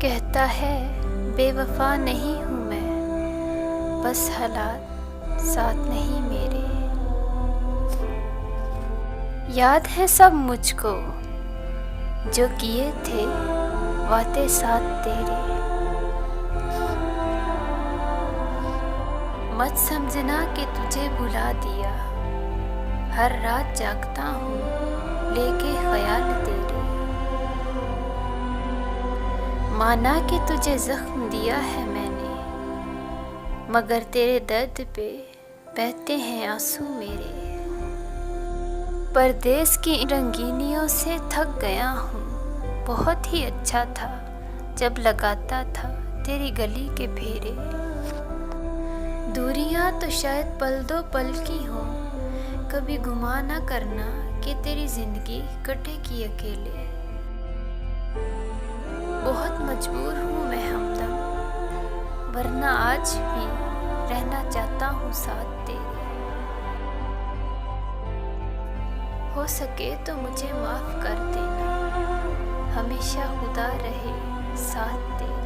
कहता है बेवफा नहीं हूँ मैं, बस हालात साथ नहीं मेरे। याद है सब मुझको जो किए थे वादे साथ तेरे। मत समझना कि तुझे भुला दिया, हर रात जागता हूँ लेके ख्याल तेरे। माना कि तुझे जख्म दिया है मैंने, मगर तेरे दर्द पे बहते हैं आंसू मेरे। परदेस की रंगीनियों से थक गया हूँ, बहुत ही अच्छा था जब लगाता था तेरी गली के फेरे। दूरियां तो शायद पल दो पल की हों, कभी गुमा ना करना कि तेरी जिंदगी कटेगी अकेले। बहुत मजबूर हूँ मैं हमदम, वरना आज भी रहना चाहता हूँ साथ तेरे। हो सके तो मुझे माफ़ कर देना, हमेशा खुदा रहे साथ तेरे।